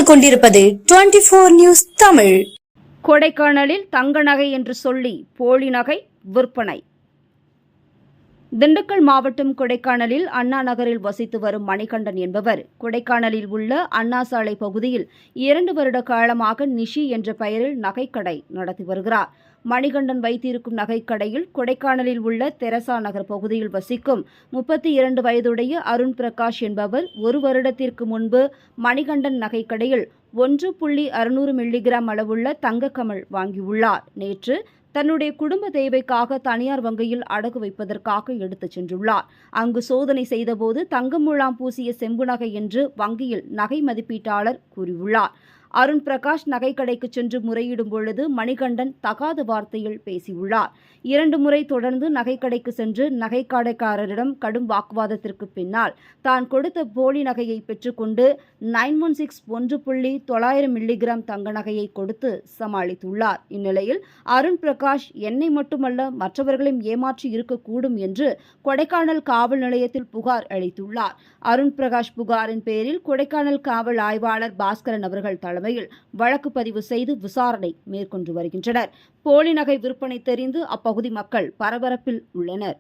பார்த்துக் கொண்டிருப்பது 24 நியூஸ் தமிழ். கொடைக்கானலில் தங்க நகை என்று சொல்லி போலி நகை விற்பனை. திண்டுக்கல் மாவட்டம் கொடைக்கானலில் அண்ணா நகரில் வசித்து வரும் மணிகண்டன் என்பவர் கொடைக்கானலில் உள்ள அண்ணா சாலை பகுதியில் 2 வருட காலமாக நிஷி என்ற பெயரில் நகைக்கடை நடத்தி வருகிறார். மணிகண்டன் வைத்திருக்கும் நகைக்கடையில் கொடைக்கானலில் உள்ள தெரசா நகர் பகுதியில் வசிக்கும் 32 வயதுடைய அருண் பிரகாஷ் என்பவர் 1 வருடத்திற்கு முன்பு மணிகண்டன் நகைக்கடையில் 1.600 மில்லிகிராம் அளவுள்ள தங்க கமல் வாங்கியுள்ளார். நேற்று தன்னுடைய குடும்ப தேவைக்காக தனியார் வங்கியில் அடகு வைப்பதற்காக எடுத்துச் சென்றுள்ளார். அங்கு சோதனை செய்தபோது தங்கம் முலாம் பூசிய செம்பு நகை என்று வங்கியில் நகை மதிப்பீட்டாளர் கூறியுள்ளார். அருண் பிரகாஷ் நகைக்கடைக்கு சென்று முறையிடும் பொழுது மணிகண்டன் தகாத வார்த்தையில் பேசியுள்ளார். 2 முறை தொடர்ந்து நகைக்கடைக்கு சென்று நகைக்கடைக்காரரிடம் கடும் வாக்குவாதத்திற்கு பின்னால் தான் கொடுத்த போலி நகையை பெற்றுக்கொண்டு 916 1.900 மில்லிகிராம் தங்க நகையை கொடுத்து சமாளித்துள்ளார். இந்நிலையில் அருண் பிரகாஷ் என்னை மட்டுமல்ல மற்றவர்களையும் ஏமாற்றி இருக்கக்கூடும் என்று கொடைக்கானல் காவல் நிலையத்தில் புகார் அளித்துள்ளார். அருண் பிரகாஷ் புகாரின் பேரில் கொடைக்கானல் காவல் ஆய்வாளர் பாஸ்கரன் அவர்கள் தலைமையில் வழக்கு பதிவு செய்து விசாரணை மேற்கொண்டு வருகின்றனர். போலி நகை விற்பனை தெரிந்து அப்பகுதி மக்கள் பரபரப்பில் உள்ளனர்.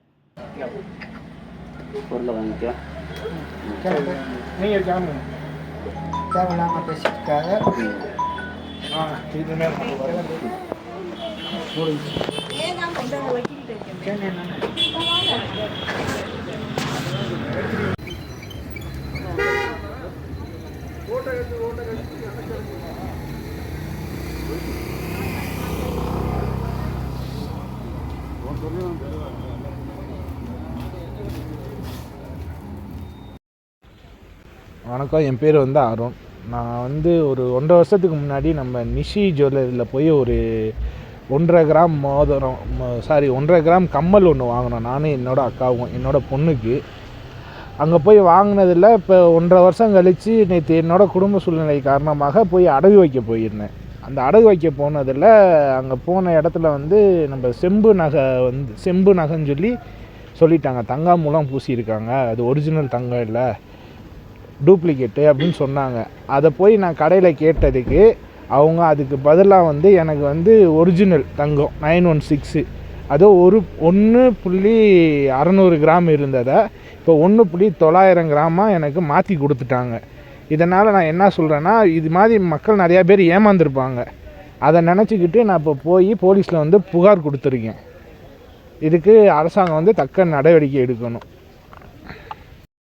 வணக்கம், என் பேர் அருண். நான் ஒரு 1.5 வருஷத்துக்கு முன்னாடி நம்ம நிஷி ஜுவல்லரியில் போய் ஒரு 1.5 கிராம் மோதிரம் 1.5 கிராம் கம்மல் ஒன்று வாங்கினோம். நானும் என்னோடய அக்காவும் என்னோடய பொண்ணுக்கு. அங்கே போய் வாங்கினதில் இப்போ 1.5 வருஷம் கழித்து நேற்று என்னோடய குடும்ப சூழ்நிலை காரணமாக போய் அடகு வைக்க போயிருந்தேன். அந்த அடகு வைக்க போனதில் அங்கே போன இடத்துல நம்ம செம்பு நகைன்னு சொல்லிட்டாங்க. தங்கம் மூலம் பூசியிருக்காங்க, அது ஒரிஜினல் தங்கம் இல்லை, டூப்ளிகேட்டு அப்படின்னு சொன்னாங்க. அதை போய் நான் கடையில் கேட்டதுக்கு அவங்க அதுக்கு பதிலாக எனக்கு ஒரிஜினல் தங்கம் 916 அதோ 1.600 கிராம் இருந்ததை இப்போ 1.900 கிராமாக எனக்கு மாற்றி கொடுத்துட்டாங்க. இதனால் நான் என்ன சொல்கிறேன்னா, இது மாதிரி மக்கள் நிறையா பேர் ஏமாந்துருப்பாங்க. அதை நினச்சிக்கிட்டு நான் இப்போ போய் போலீஸில் புகார் கொடுத்துருக்கேன். இதுக்கு அரசாங்கம் தக்க நடவடிக்கை எடுக்கணும்.